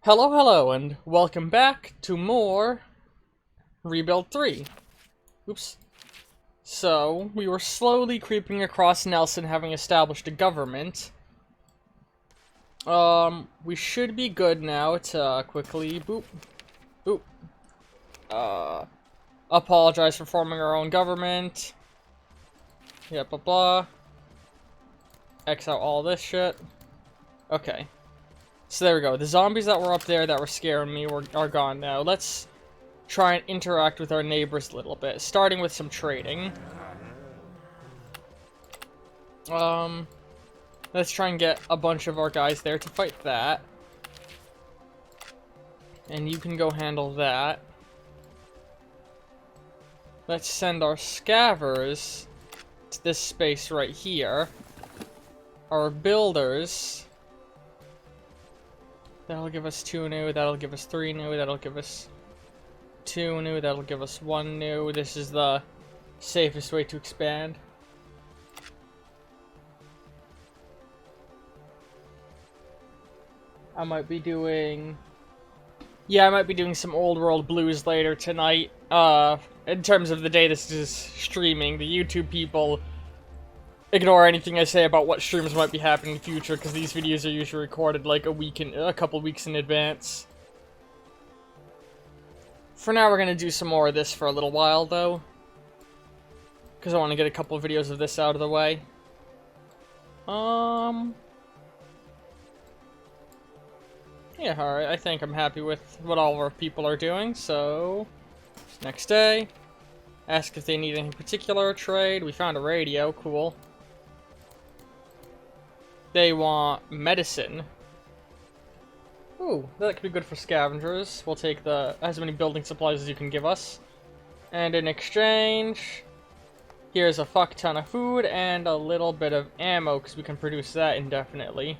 Hello, hello, and welcome back to more Rebuild 3. Oops. So, we were slowly creeping across Nelson, having established a government. We should be good now to quickly, boop, boop, apologize for forming our own government. Yeah, blah, blah. X out all this shit. Okay. So there we go. The zombies that were up there that were scaring me are gone now. Let's try and interact with our neighbors a little bit, starting with some trading. Let's try and get a bunch of our guys there to fight that. And you can go handle that. Let's send our scavers to this space right here. Our builders. That'll give us 2 new, that'll give us 3 new, that'll give us 2 new, that'll give us 1 new. This is the safest way to expand. I might be doing some old world blues later tonight. In terms of the day this is streaming, the YouTube people ignore anything I say about what streams might be happening in the future, because these videos are usually recorded like a couple weeks in advance. For now, we're gonna do some more of this for a little while, though, because I want to get a couple of videos of this out of the way. Yeah, alright, I think I'm happy with what all of our people are doing, so next day, ask if they need any particular trade. We found a radio, cool. They want medicine. Ooh, that could be good for scavengers. We'll take as many building supplies as you can give us. And in exchange, here's a fuck ton of food and a little bit of ammo, because we can produce that indefinitely.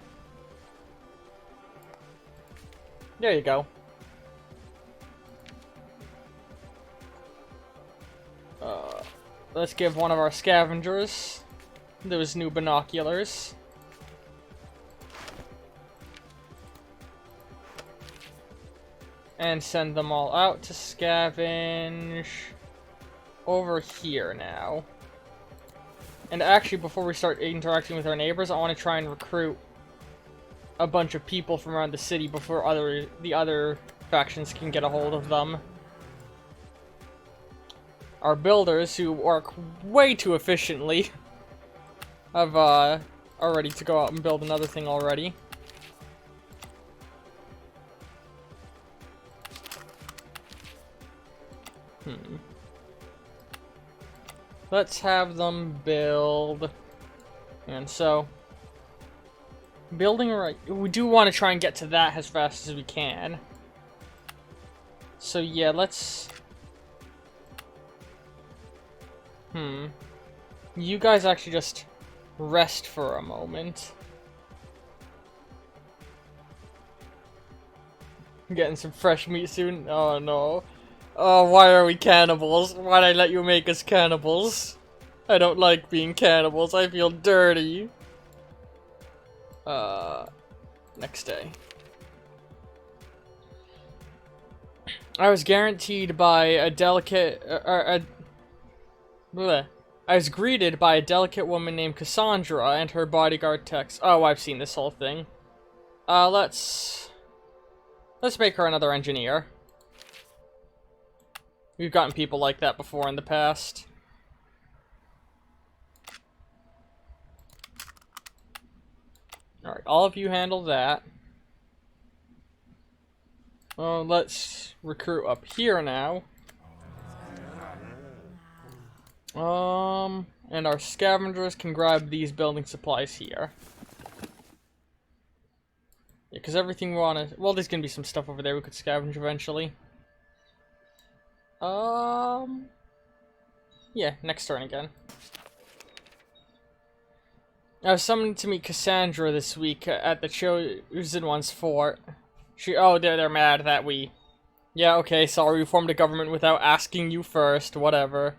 There you go. Let's give one of our scavengers those new binoculars. And send them all out to scavenge over here now. And actually, before we start interacting with our neighbors, I want to try and recruit a bunch of people from around the city before the other factions can get a hold of them. Our builders, who work way too efficiently, are ready to go out and build another thing already. Let's have them build. And so, building right, we do want to try and get to that as fast as we can. So yeah, let's... You guys actually just rest for a moment. Getting some fresh meat soon? Oh no. Oh, why are we cannibals? Why'd I let you make us cannibals? I don't like being cannibals. I feel dirty. Next day. I was guaranteed by a delicate... I was greeted by a delicate woman named Cassandra and her bodyguard Tex. Oh, I've seen this whole thing. Let's make her another engineer. We've gotten people like that before in the past. Alright, all of you handle that. Let's recruit up here now. And our scavengers can grab these building supplies here. Yeah, because everything we want to... Well, there's going to be some stuff over there we could scavenge eventually. Yeah, next turn again. I was summoned to meet Cassandra this week at the Chosen One's fort. Oh, they're mad that we... Yeah, okay, sorry, we formed a government without asking you first, whatever.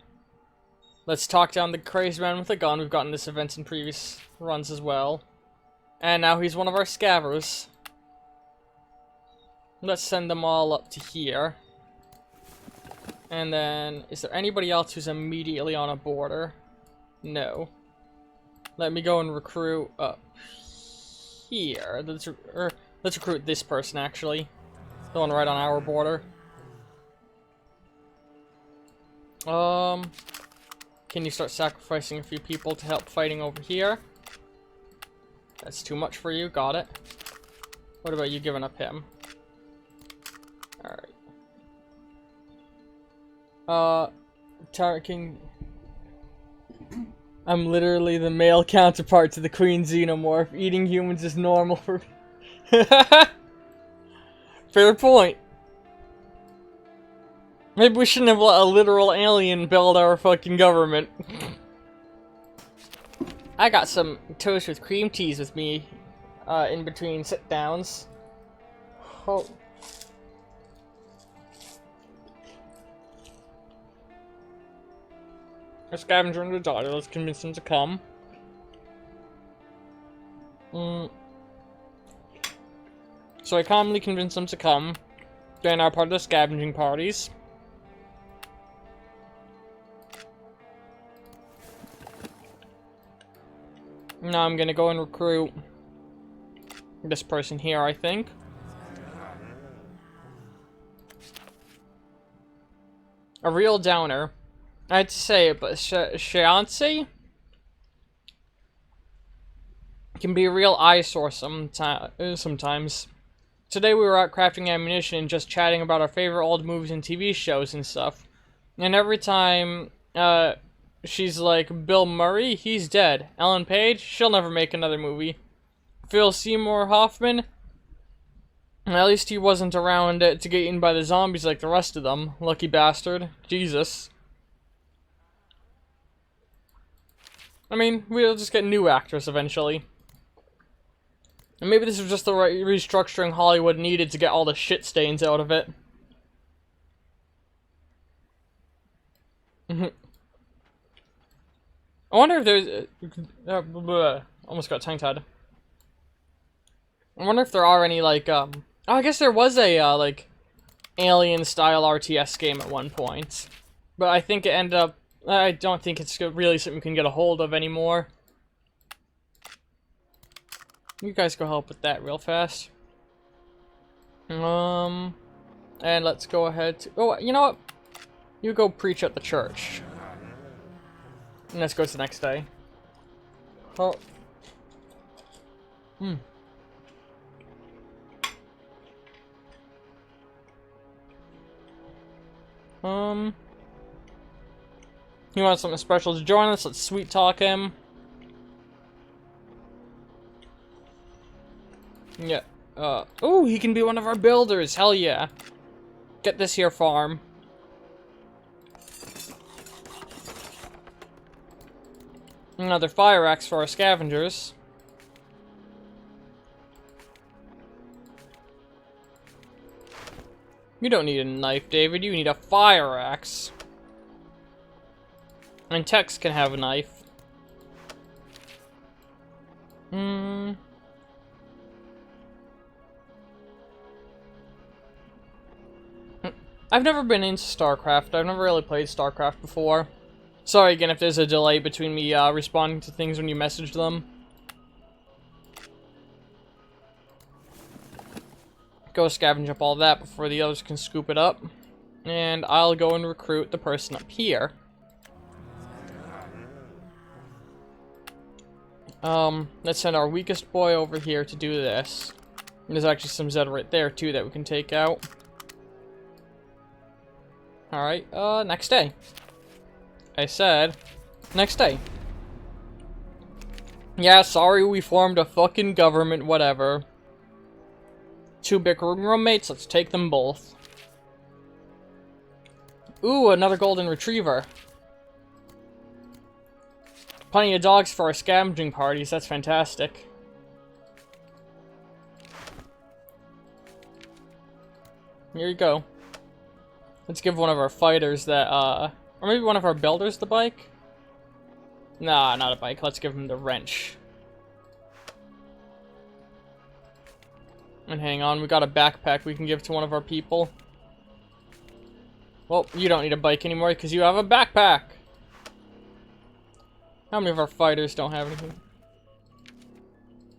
Let's talk down the crazed man with a gun. We've gotten this event in previous runs as well. And now he's one of our scavers. Let's send them all up to here. And then, is there anybody else who's immediately on a border? No. Let me go and recruit up here. Let's recruit this person, actually. The one right on our border. Can you start sacrificing a few people to help fighting over here? That's too much for you. Got it. What about you giving up him? Alright. King. I'm literally the male counterpart to the Queen Xenomorph. Eating humans is normal for me. Fair point. Maybe we shouldn't have let a literal alien build our fucking government. I got some toast with cream cheese with me in between sit-downs. Oh. A scavenger and a daughter. Let's convince them to come. So I calmly convince them to come. They're now part of the scavenging parties. Now I'm gonna go and recruit this person here, I think. A real downer. I had to say it, but Shaanxi can be a real eyesore sometimes. Today we were out crafting ammunition and just chatting about our favorite old movies and TV shows and stuff. And every time, she's like, Bill Murray, he's dead. Ellen Page, she'll never make another movie. Phil Seymour Hoffman, at least he wasn't around to get eaten by the zombies like the rest of them. Lucky bastard. Jesus. I mean, we'll just get new actors eventually. And maybe this was just the right restructuring Hollywood needed to get all the shit stains out of it. I wonder if there's... almost got tongue-tied. I wonder if there are any, like, Oh, I guess there was a, like, Alien-style RTS game at one point. But I think it ended up... I don't think it's really something we can get a hold of anymore. You guys go help with that real fast. And let's go ahead to... Oh, you know what? You go preach at the church. And let's go to the next day. Oh. He wants something special to join us. Let's sweet talk him. Yeah. Oh, he can be one of our builders. Hell yeah. Get this here farm. Another fire axe for our scavengers. You don't need a knife, David. You need a fire axe. And Tex can have a knife. I've never been into StarCraft. I've never really played StarCraft before. Sorry again if there's a delay between me responding to things when you message them. Go scavenge up all that before the others can scoop it up. And I'll go and recruit the person up here. Let's send our weakest boy over here to do this. And there's actually some Zed right there, too, that we can take out. Alright, next day. I said, next day. Yeah, sorry we formed a fucking government, whatever. Two bickering roommates, let's take them both. Ooh, another golden retriever. Plenty of dogs for our scavenging parties, that's fantastic. Here you go. Let's give one of our fighters that, or maybe one of our builders the bike? Nah, not a bike, let's give him the wrench. And hang on, we got a backpack we can give to one of our people. Well, you don't need a bike anymore because you have a backpack. How many of our fighters don't have anything?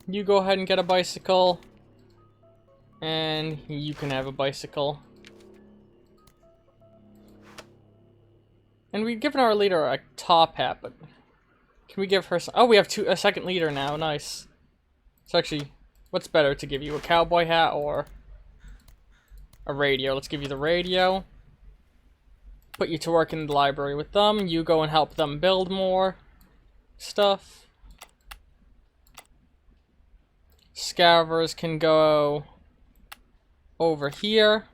You go ahead and get a bicycle. And you can have a bicycle. And we've given our leader a top hat, but can we give her some? Oh, we have a second leader now. Nice. So actually, what's better to give you, a cowboy hat or a radio? Let's give you the radio. Put you to work in the library with them. You go and help them build more stuff. Scavengers can go over here.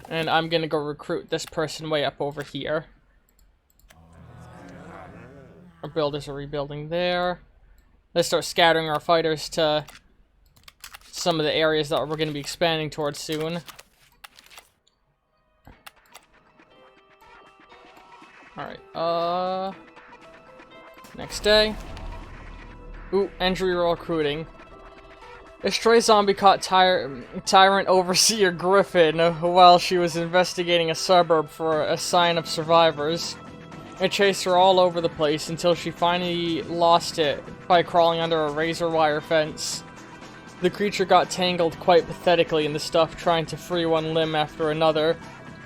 And I'm gonna go recruit this person way up over here. Our builders are rebuilding there. Let's start scattering our fighters to some of the areas that we're gonna be expanding towards soon. Alright, next day. Ooh, entry recruiting. A stray zombie caught Tyrant Overseer Griffin while she was investigating a suburb for a sign of survivors. It chased her all over the place until she finally lost it by crawling under a razor wire fence. The creature got tangled quite pathetically in the stuff, trying to free one limb after another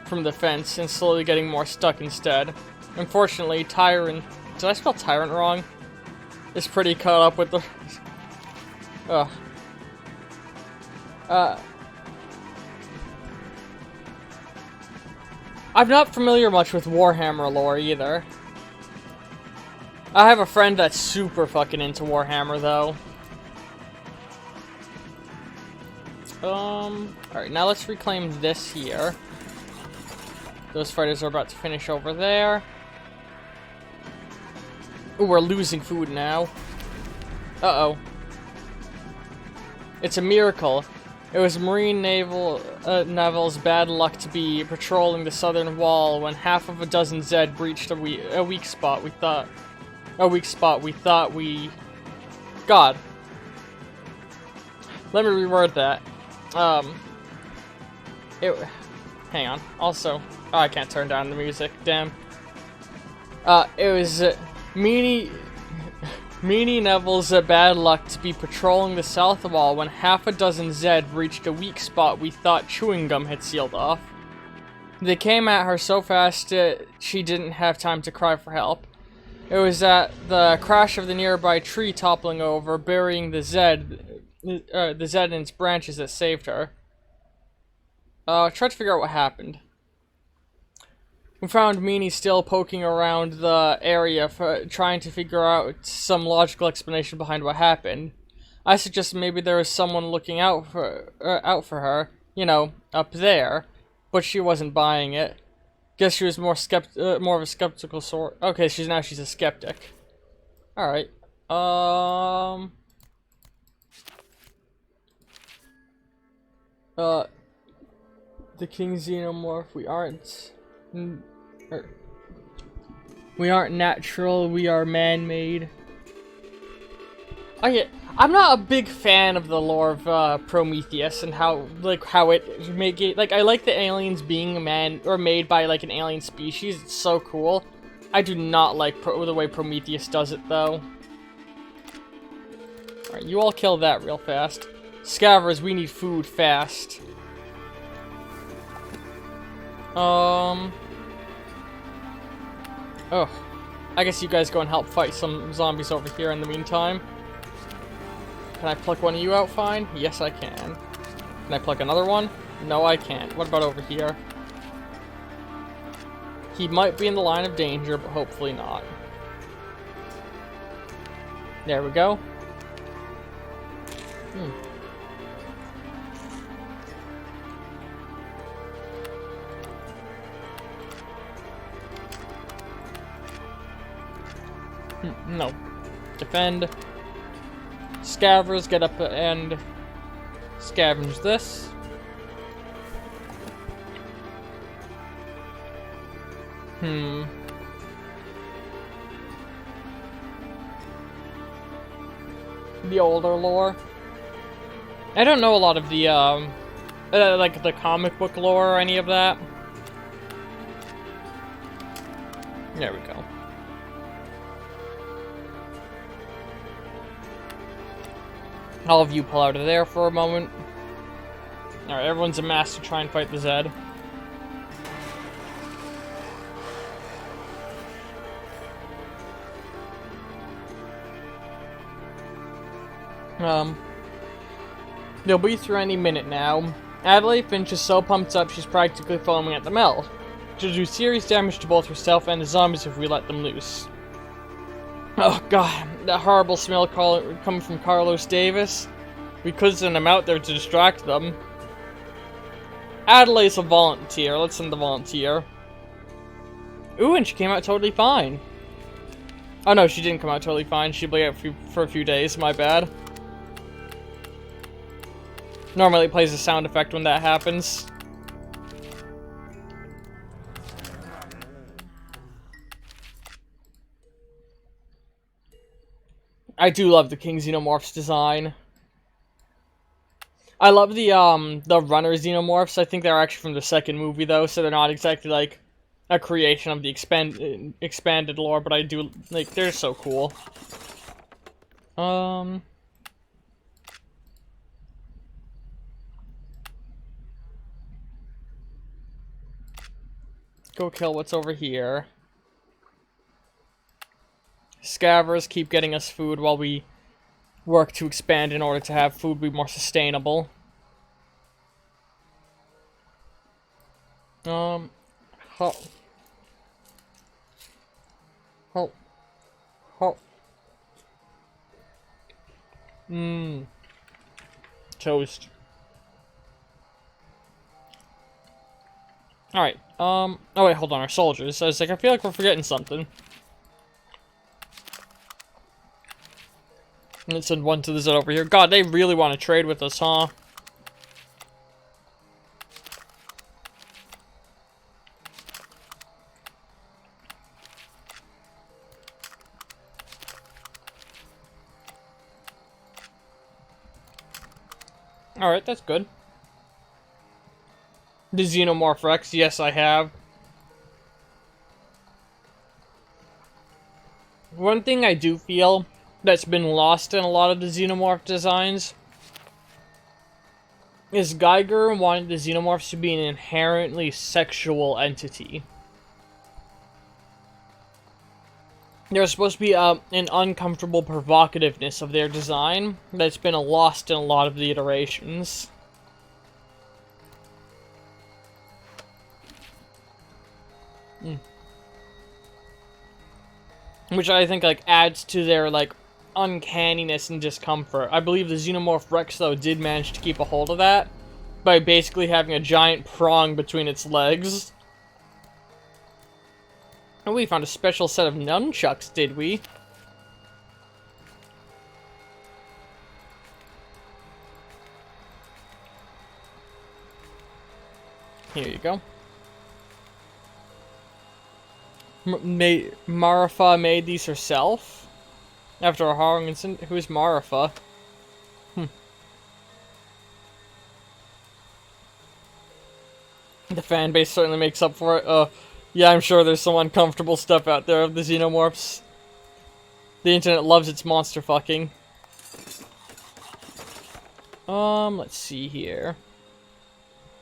from the fence and slowly getting more stuck instead. Unfortunately, Tyrant... Did I spell Tyrant wrong? Is pretty caught up with the... Ugh. I'm not familiar much with Warhammer lore either. I have a friend that's super fucking into Warhammer though. Alright, now let's reclaim this here. Those fighters are about to finish over there. Ooh, we're losing food now. Uh-oh. It's a miracle. It was Marine Naval's bad luck to be patrolling the southern wall when half of a dozen Zed breached a weak spot. We thought we... God. Let me reword that. Hang on. Also... Oh, I can't turn down the music. Damn. It was... Meanie Neville's bad luck to be patrolling the south wall when half a dozen Zed reached a weak spot we thought chewing gum had sealed off. They came at her so fast she didn't have time to cry for help. It was at the crash of the nearby tree toppling over, burying the Zed in its branches that saved her. Try to figure out what happened. We found Meanie still poking around the area, trying to figure out some logical explanation behind what happened. I suggested maybe there was someone looking out for her, you know, up there, but she wasn't buying it. Guess she was more of a skeptical sort. Okay, she's a skeptic. All right. The King Xenomorph. We aren't natural, we are man-made. I'm not a big fan of the lore of Prometheus and how it make it, I like the aliens being made by like an alien species. It's so cool. I do not like the way Prometheus does it though. Alright, you all kill that real fast. Scavengers, we need food fast. Oh, I guess you guys go and help fight some zombies over here in the meantime. Can I pluck one of you out fine? Yes, I can. Can I pluck another one? No, I can't. What about over here? He might be in the line of danger, but hopefully not. There we go. No. Defend. Scavengers, get up and scavenge this. The older lore. I don't know a lot of the, like the comic book lore or any of that. There we go. All of you pull out of there for a moment. Alright, everyone's amassed to try and fight the Zed. They'll be through any minute now. Adelaide Finch is so pumped up she's practically foaming at the mouth. She'll do serious damage to both herself and the zombies if we let them loose. Oh god, that horrible smell coming from Carlos Davis. We could send him out there to distract them. Adelaide's a volunteer. Let's send the volunteer. Ooh, and she came out totally fine. Oh no, she didn't come out totally fine. She'll be out for a few days, my bad. Normally it plays a sound effect when that happens. I do love the King Xenomorph's design. I love the runner Xenomorphs. I think they're actually from the second movie though, so they're not exactly like a creation of the expanded lore, but I do like they're so cool. Go kill what's over here. Scavers keep getting us food while we work to expand in order to have food be more sustainable. Halt. Halt. Halt. Toast. Alright, oh wait, hold on, our soldiers. I was like, I feel like we're forgetting something. Let's send one to the Zed over here. God, they really want to trade with us, huh? Alright, that's good. The Xenomorph Rex, yes I have. One thing I do feel that's been lost in a lot of the Xenomorph designs is Geiger wanted the Xenomorphs to be an inherently sexual entity. There's supposed to be an uncomfortable provocativeness of their design that's been lost in a lot of the iterations. Which I think, like, adds to their, like, uncanniness and discomfort. I believe the Xenomorph Rex, though, did manage to keep a hold of that by basically having a giant prong between its legs. And we found a special set of nunchucks, did we? Here you go. Marfa made these herself? After a harrowing incident? Who's Marfa? The fan base certainly makes up for it. Yeah, I'm sure there's some uncomfortable stuff out there of the Xenomorphs. The internet loves its monster fucking. Let's see here.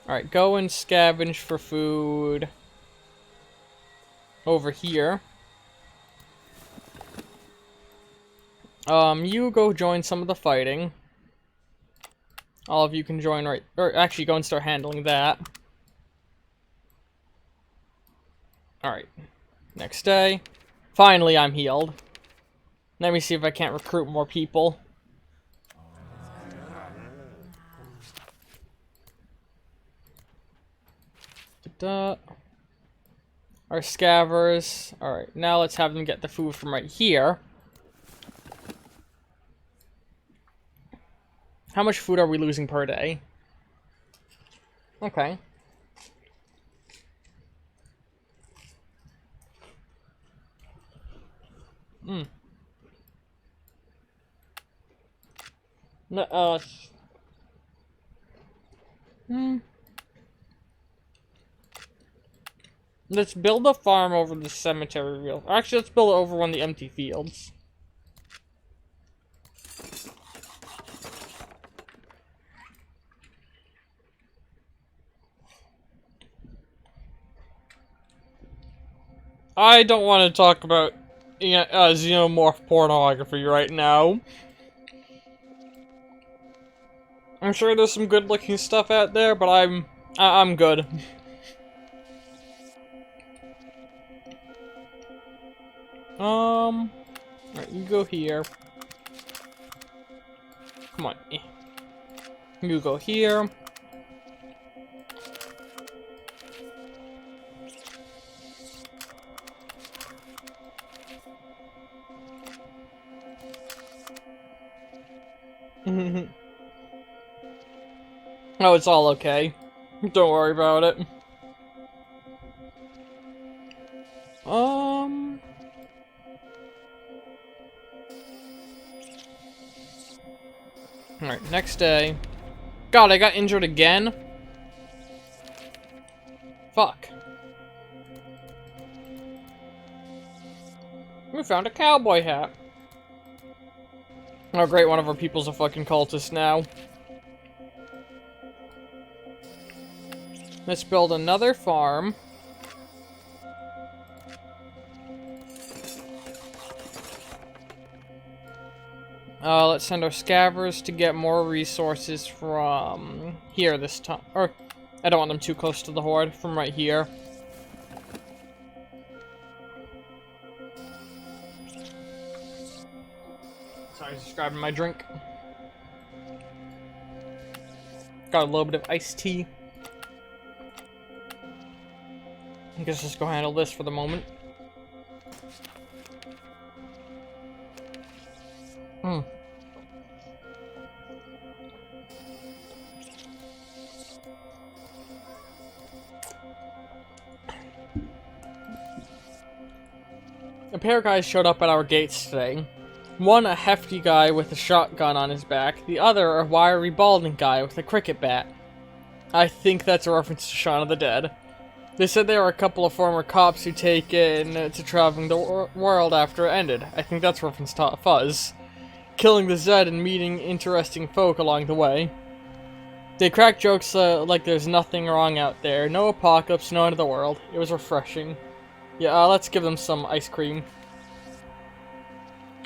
Alright, go and scavenge for food over here. You go join some of the fighting. All of you can join right, or actually go and start handling that. Alright, next day. Finally, I'm healed. Let me see if I can't recruit more people. Da-da. Our scavers. Alright, now let's have them get the food from right here. How much food are we losing per day? Okay. Let's build a farm over the cemetery real. Actually, let's build it over one of the empty fields. I don't want to talk about xenomorph pornography right now. I'm sure there's some good-looking stuff out there, but I'm good. Alright, you go here. Come on. You go here. Oh, it's all okay. Don't worry about it. Alright, next day. God, I got injured again? Fuck. We found a cowboy hat. Oh great, one of our people's a fucking cultist now. Let's build another farm. Let's send our scavvers to get more resources from here this time. Or, I don't want them too close to the horde, from right here. Sorry, I was just grabbing my drink. Got a little bit of iced tea. I guess just go handle this for the moment. A pair of guys showed up at our gates today. One a hefty guy with a shotgun on his back, the other a wiry balding guy with a cricket bat. I think that's a reference to Shaun of the Dead. They said they were a couple of former cops who taken to traveling the world after it ended. I think that's a reference to Hot Fuzz. Killing the Zed and meeting interesting folk along the way. They cracked jokes like there's nothing wrong out there. No apocalypse, no end of the world. It was refreshing. Yeah, let's give them some ice cream.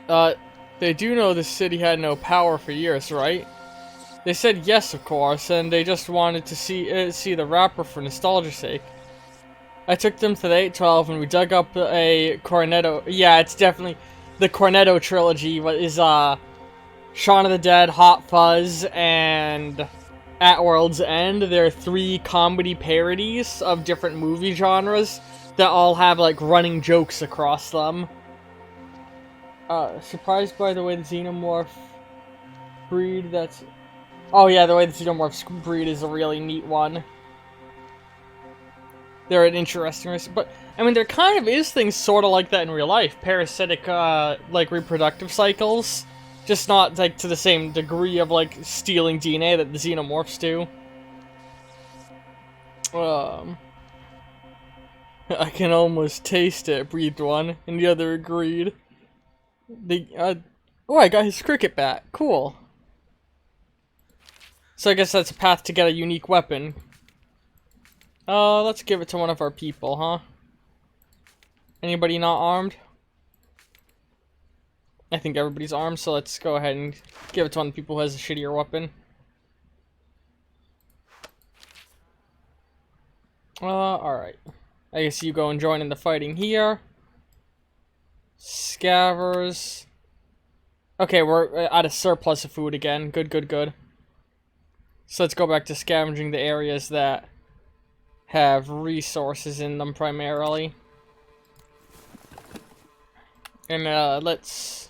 They do know the city had no power for years, right? They said yes, of course, and they just wanted to see the rapper for nostalgia's sake. I took them to the 812 and we dug up a Cornetto. Yeah, it's definitely the Cornetto trilogy. What is Shaun of the Dead, Hot Fuzz, and At World's End. There are 3 comedy parodies of different movie genres that all have like running jokes across them. Surprised by the way the xenomorph breed that's... Oh yeah, the way the xenomorph breed is a really neat one. They're an interesting race, but I mean there kind of is things sort of like that in real life. Parasitic, like reproductive cycles. Just not like to the same degree of like stealing DNA that the xenomorphs do. I can almost taste it, breathed one, and the other agreed. Oh, I got his cricket bat. Cool. So I guess that's a path to get a unique weapon. Let's give it to one of our people, huh? Anybody not armed? I think everybody's armed, so let's go ahead and give it to one of the people who has a shittier weapon. Alright. I guess you go and join in the fighting here. Scavvers. Okay, we're at a surplus of food again. Good, good, good. So let's go back to scavenging the areas that have resources in them primarily. And let's...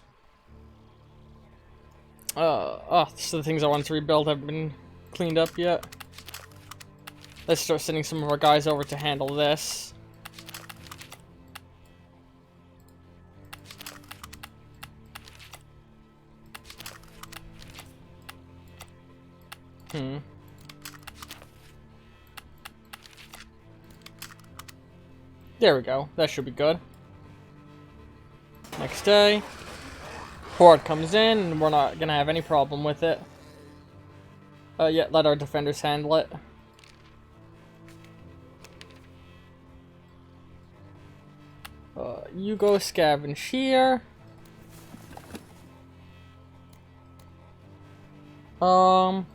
so the things I wanted to rebuild haven't been cleaned up yet. Let's start sending some of our guys over to handle this. There we go. That should be good. Next day. Horde comes in, and we're not gonna have any problem with it. Yeah, let our defenders handle it. You go scavenge here. I'm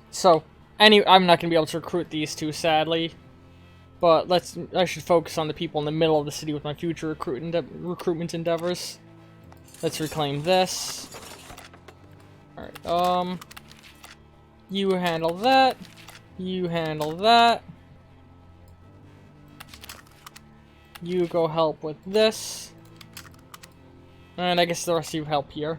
not gonna be able to recruit these two, sadly. But I should focus on the people in the middle of the city with my future recruitment endeavors. Let's reclaim this. Alright, you handle that. You handle that. You go help with this. And I guess the rest of you help here.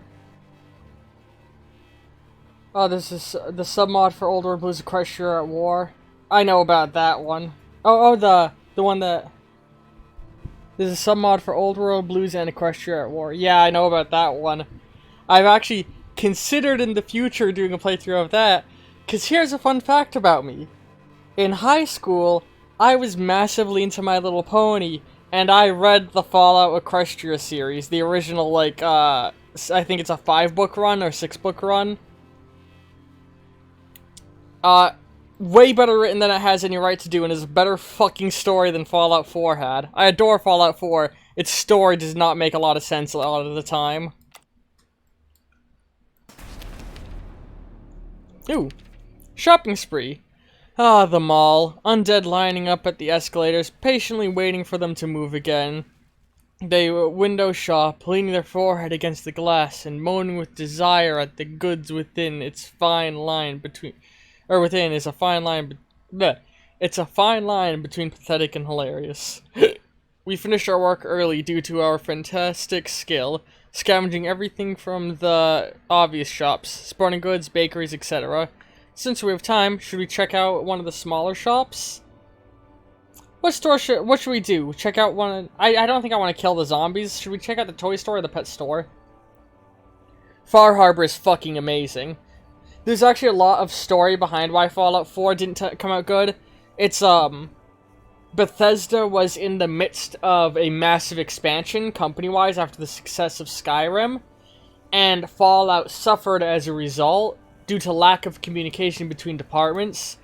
Oh, this is the submod for Old World Blues of Christ You're at War. I know about that one. The one that... There's a submod for Old World Blues and Equestria at War. Yeah, I know about that one. I've actually considered in the future doing a playthrough of that, because here's a fun fact about me. In high school, I was massively into My Little Pony, and I read the Fallout Equestria series, the original, like, I think it's a 5-book run or 6-book run. Way better written than it has any right to do, and is a better fucking story than Fallout 4 had. I adore Fallout 4. Its story does not make a lot of sense a lot of the time. Ooh. Shopping spree. Ah, the mall. Undead lining up at the escalators, patiently waiting for them to move again. They window shop, leaning their forehead against the glass, and moaning with desire at the goods within its fine line between... within is a fine line... It's a fine line between pathetic and hilarious. We finished our work early due to our fantastic skill, scavenging everything from the obvious shops, sporting goods, bakeries, etc. Since we have time, should we check out one of the smaller shops? What should we do? Check out one... I don't think I want to kill the zombies. Should we check out the toy store or the pet store? Far Harbor is fucking amazing. There's actually a lot of story behind why Fallout 4 didn't come out good. It's, Bethesda was in the midst of a massive expansion, company-wise, after the success of Skyrim. And Fallout suffered as a result, due to lack of communication between departments.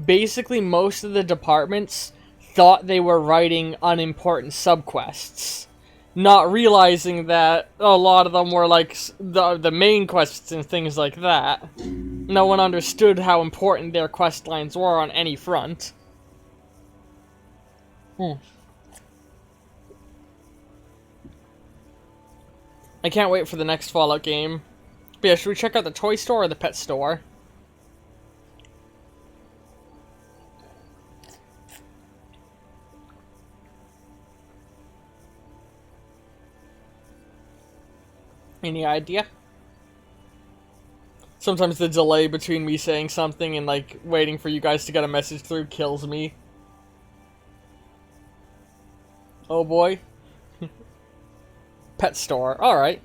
Basically, most of the departments thought they were writing unimportant subquests, not realizing that a lot of them were like the main quests and things like that. No one understood how important their quest lines were on any front. I can't wait for the next Fallout game. But yeah, should we check out the toy store or the pet store? Any idea? Sometimes the delay between me saying something and, like, waiting for you guys to get a message through kills me. Oh boy. Pet store. Alright.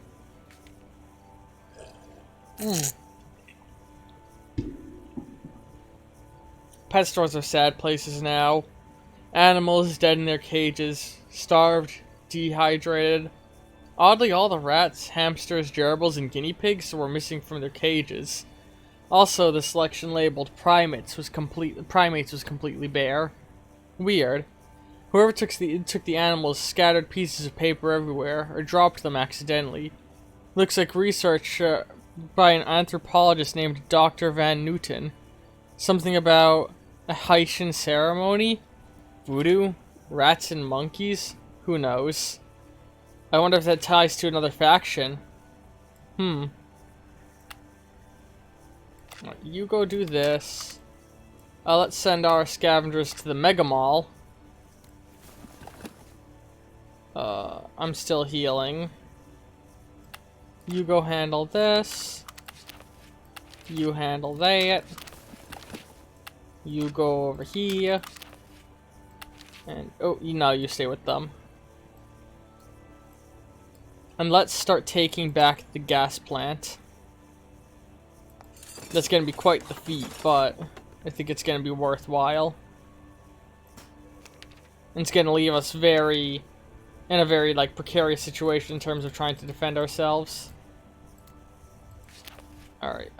Pet stores are sad places now. Animals dead in their cages. Starved. Dehydrated. Oddly, all the rats, hamsters, gerbils, and guinea pigs were missing from their cages. Also, the selection labeled primates was completely bare. Weird. Whoever took the animals scattered pieces of paper everywhere, or dropped them accidentally. Looks like research by an anthropologist named Dr. Van Newton. Something about a Haitian ceremony? Voodoo? Rats and monkeys? Who knows? I wonder if that ties to another faction. You go do this. Let's send our scavengers to the Mega Mall. I'm still healing. You go handle this. You handle that. You go over here. And, oh, you stay with them. And let's start taking back the gas plant. That's gonna be quite the feat, but I think it's gonna be worthwhile. And it's gonna leave us very in a very, like, precarious situation in terms of trying to defend ourselves. Alright,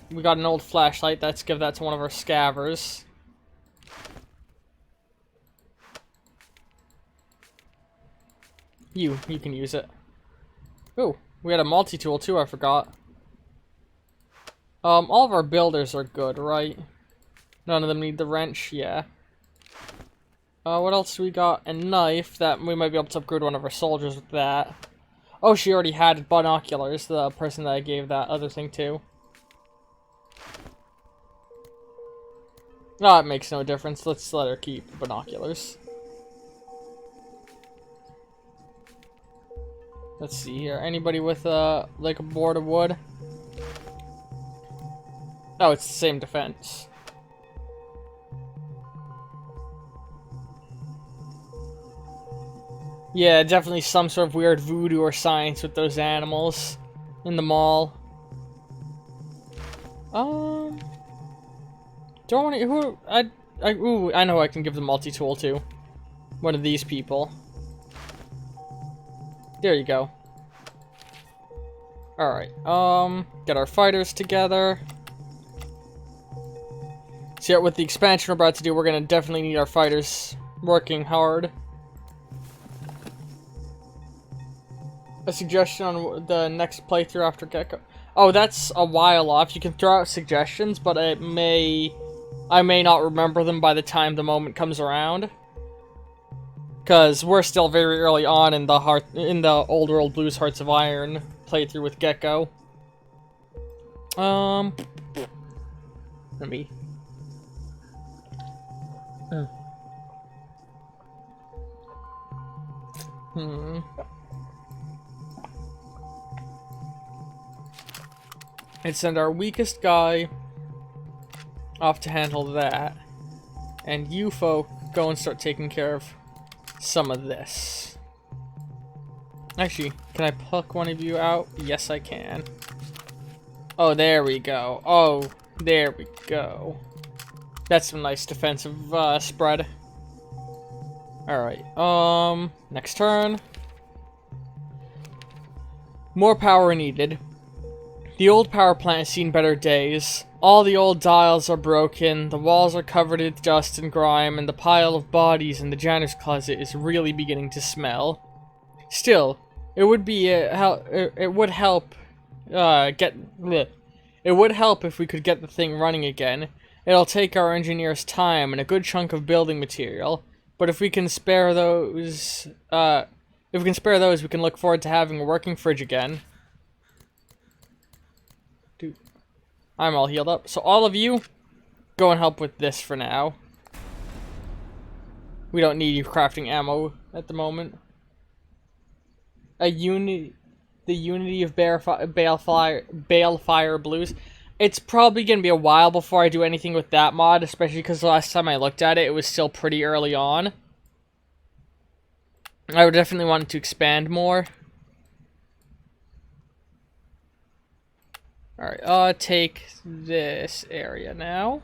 we got an old flashlight. Let's give that to one of our scavvers. You can use it. Ooh, we had a multi-tool too, I forgot. All of our builders are good, right? None of them need the wrench, yeah. What else do we got? A knife, that we might be able to upgrade one of our soldiers with that. Oh, she already had binoculars, the person that I gave that other thing to. No, it makes no difference. Let's let her keep binoculars. Let's see here. Anybody with, like a board of wood? Oh, it's the same defense. Yeah, definitely some sort of weird voodoo or science with those animals in the mall. Do I want to, ooh, I know I can give the multi-tool to. One of these people. There you go. Alright, get our fighters together. So yeah, with the expansion we're about to do, we're gonna definitely need our fighters working hard. A suggestion on the next playthrough after Gecko. Oh, that's a while off. You can throw out suggestions, but I may not remember them by the time the moment comes around. Because we're still very early on in the Old World Blues Hearts of Iron playthrough with Gecko. Let me... And send our weakest guy off to handle that. And you folk go and start taking care of some of this. Actually, can I pluck one of you out? Yes, I can. Oh, there we go. Oh, there we go. That's some nice defensive spread. Alright, next turn. More power needed. The old power plant has seen better days. All the old dials are broken, the walls are covered with dust and grime, and the pile of bodies in the janitor's closet is really beginning to smell. Still, it would help if we could get the thing running again. It'll take our engineers time and a good chunk of building material, but if we can spare those, we can look forward to having a working fridge again. Dude, I'm all healed up. So all of you, go and help with this for now. We don't need you crafting ammo at the moment. The Unity of Balefire Blues. It's probably going to be a while before I do anything with that mod, especially because the last time I looked at it, it was still pretty early on. I would definitely want it to expand more. Alright, take this area now.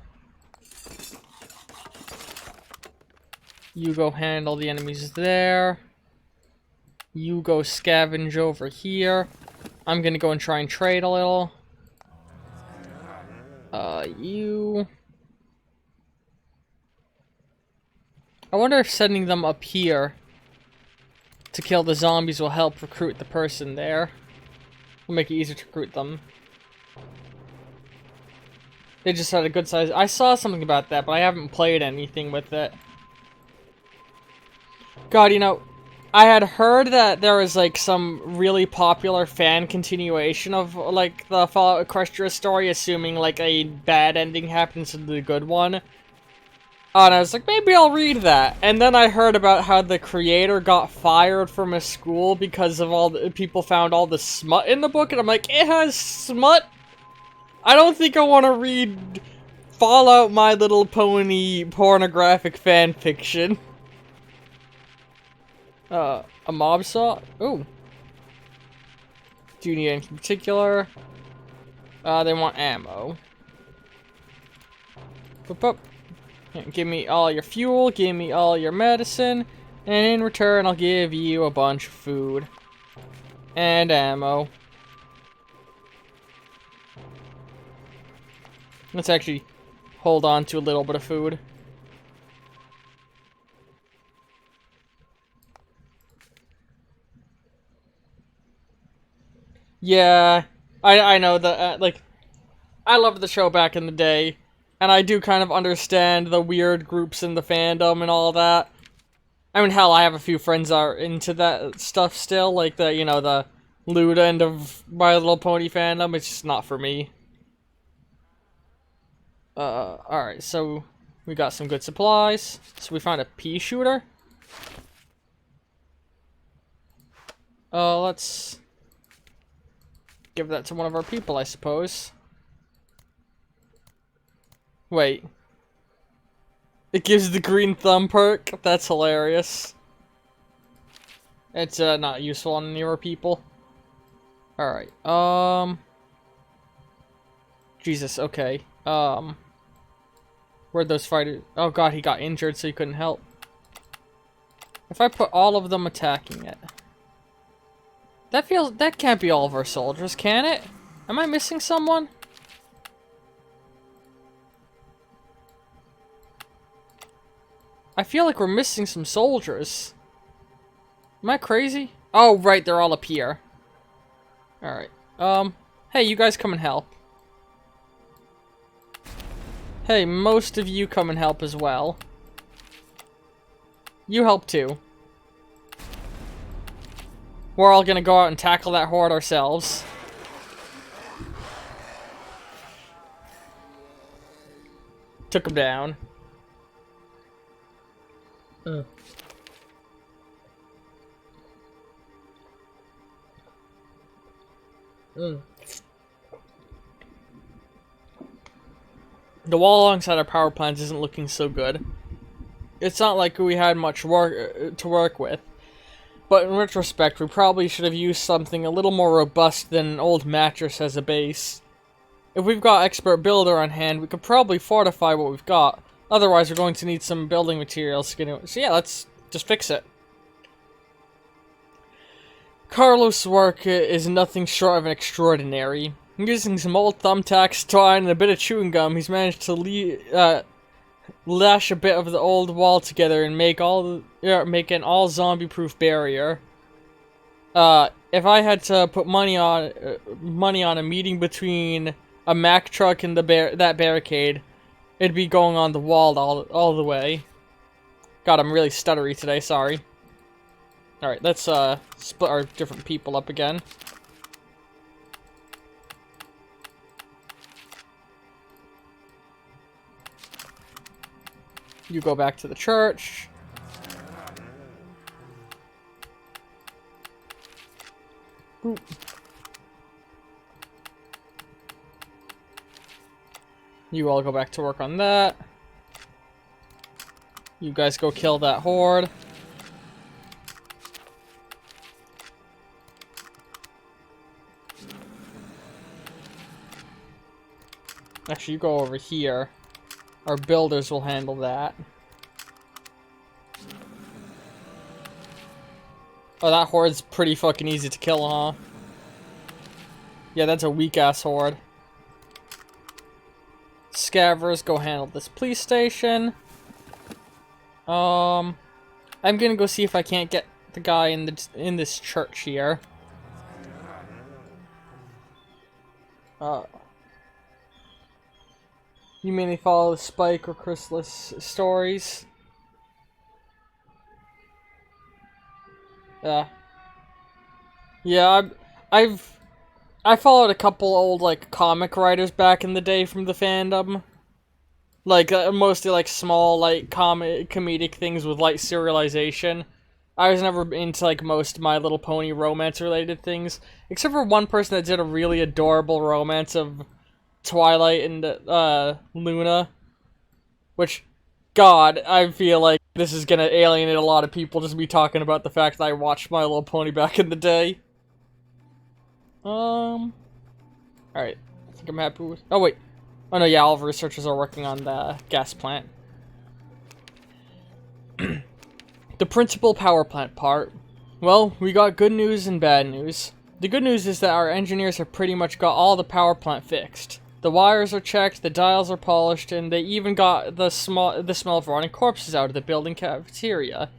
You go handle the enemies there. You go scavenge over here. I'm gonna go and try and trade a little. You... I wonder if sending them up here to kill the zombies will help recruit the person there. Will make it easier to recruit them. They just had a good size. I saw something about that, but I haven't played anything with it. God, you know, I had heard that there was, like, some really popular fan continuation of, like, the Fallout Equestria story, assuming, like, a bad ending happens to the good one. And I was like, maybe I'll read that. And then I heard about how the creator got fired from a school because of all the people found all the smut in the book, and I'm like, it has smut? I don't think I want to read Fallout My Little Pony pornographic fan fiction. A mob saw? Ooh. Do you need anything in particular? They want ammo. Boop, boop. Give me all your fuel, give me all your medicine, And in return, I'll give you a bunch of food. And ammo. Let's actually hold on to a little bit of food. Yeah, I know that, like, I loved the show back in the day, and I do kind of understand the weird groups in the fandom and all that. I mean, hell, I have a few friends that are into that stuff still, like the, you know, the lewd end of My Little Pony fandom. It's just not for me. Alright, so we got some good supplies. So we found a pea shooter. Let's give that to one of our people, I suppose. Wait. It gives the green thumb perk? That's hilarious. It's, not useful on any of our people. Alright, Jesus, okay. Where'd those fighters... Oh god, he got injured so he couldn't help. If I put all of them attacking it... That can't be all of our soldiers, can it? Am I missing someone? I feel like we're missing some soldiers. Am I crazy? Oh, right, they're all up here. Alright. Hey, you guys come and help. Hey, most of you come and help as well. You help too. We're all gonna go out and tackle that horde ourselves. Took him down. The wall alongside our power plants isn't looking so good. It's not like we had much work to work with. But in retrospect, we probably should have used something a little more robust than an old mattress as a base. If we've got expert builder on hand, we could probably fortify what we've got. Otherwise, we're going to need some building materials. So yeah, let's just fix it. Carlos' work is nothing short of an extraordinary. Using some old thumbtacks, twine, and a bit of chewing gum, he's managed to lash a bit of the old wall together and make an all zombie-proof barrier. If I had to put money on a meeting between a Mack truck and that barricade, it'd be going on the wall all the way. God, I'm really stuttery today. Sorry. All right, let's split our different people up again. You go back to the church. Ooh. You all go back to work on that. You guys go kill that horde. Actually, you go over here. Our builders will handle that. Oh, that horde's pretty fucking easy to kill, huh? Yeah, that's a weak-ass horde. Scavers, go handle this police station. I'm gonna go see if I can't get the guy in this church here. You mainly follow Spike or Chrysalis stories? Yeah. Yeah, I followed a couple old, like, comic writers back in the day from the fandom. Like, mostly, like, small, like, comedic things with light serialization. I was never into, like, most My Little Pony romance-related things. Except for one person that did a really adorable romance of Twilight and, Luna. Which, God, I feel like this is gonna alienate a lot of people, just me talking about the fact that I watched My Little Pony back in the day. Alright. I think I'm happy with... Oh, wait. Oh, no, yeah, all of our researchers are working on the gas plant. The principal power plant part. Well, we got good news and bad news. The good news is that our engineers have pretty much got all the power plant fixed. The wires are checked, the dials are polished, and they even got the smell of rotting corpses out of the building cafeteria.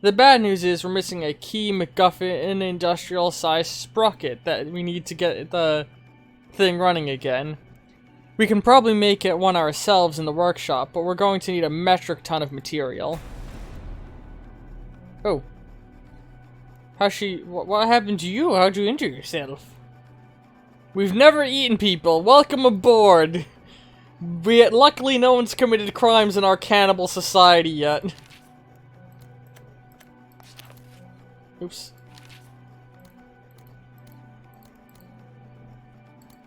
The bad news is we're missing a key MacGuffin industrial-sized sprocket that we need to get the thing running again. We can probably make it one ourselves in the workshop, but we're going to need a metric ton of material. Oh. What happened to you? How'd you injure yourself? We've never eaten people. Welcome aboard. Luckily no one's committed crimes in our cannibal society yet. Oops.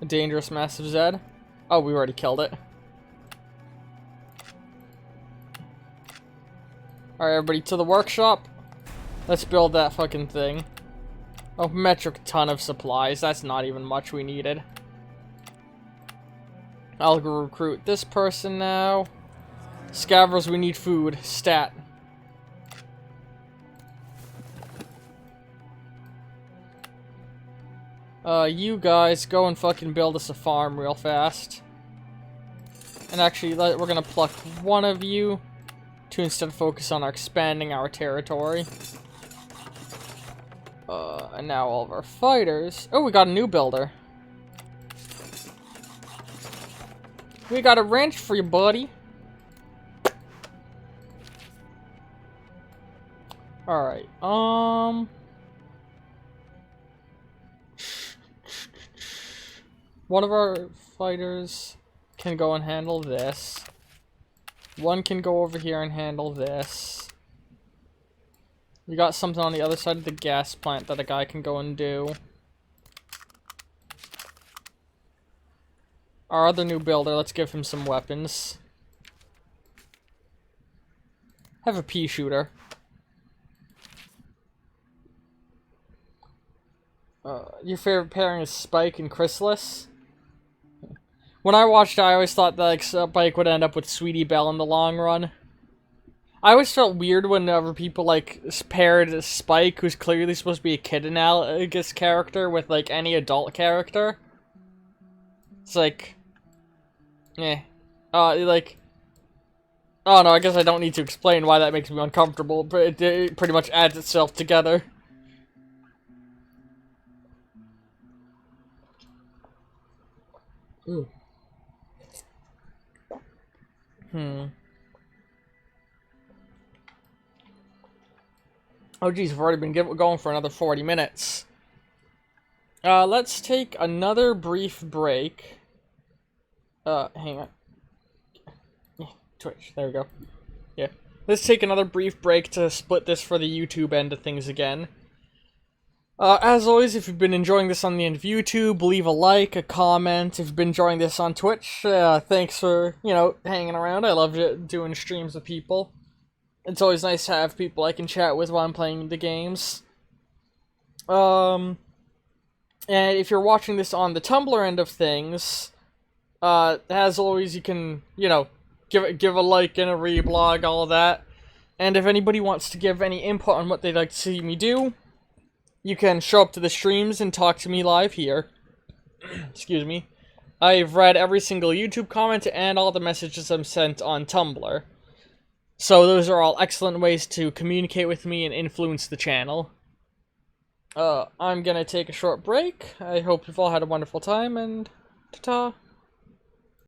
A dangerous massive Zed. Oh, we already killed it. Alright, everybody to the workshop. Let's build that fucking thing. Oh, metric ton of supplies. That's not even much we needed. I'll go recruit this person now. Scavers, we need food. Stat. You guys, go and fucking build us a farm real fast. And actually, we're gonna pluck one of you to instead focus on expanding our territory. And now all of our fighters... Oh, we got a new builder. We got a wrench for you, buddy. Alright, one of our fighters can go and handle this. One can go over here and handle this. We got something on the other side of the gas plant that a guy can go and do. Our other new builder, let's give him some weapons. Have a pea shooter. Your favorite pairing is Spike and Chrysalis? When I watched it, I always thought that like, Spike would end up with Sweetie Belle in the long run. I always felt weird whenever people like paired Spike, who's clearly supposed to be a kid analogous character, with like any adult character. It's like, like, oh no, I guess I don't need to explain why that makes me uncomfortable, but it pretty much adds itself together. Ooh. Oh geez, we've already been going for another 40 minutes. Let's take another brief break. Hang on. Yeah, Twitch, there we go. Yeah. Let's take another brief break to split this for the YouTube end of things again. As always, if you've been enjoying this on the end of YouTube, leave a like, a comment. If you've been enjoying this on Twitch, thanks for, hanging around. I love doing streams with people. It's always nice to have people I can chat with while I'm playing the games. And if you're watching this on the Tumblr end of things, as always, you can, give a like and a reblog, all of that. And if anybody wants to give any input on what they'd like to see me do, you can show up to the streams and talk to me live here. Excuse me. I've read every single YouTube comment and all the messages I'm sent on Tumblr. So those are all excellent ways to communicate with me and influence the channel. I'm gonna take a short break. I hope you've all had a wonderful time, and ta-ta.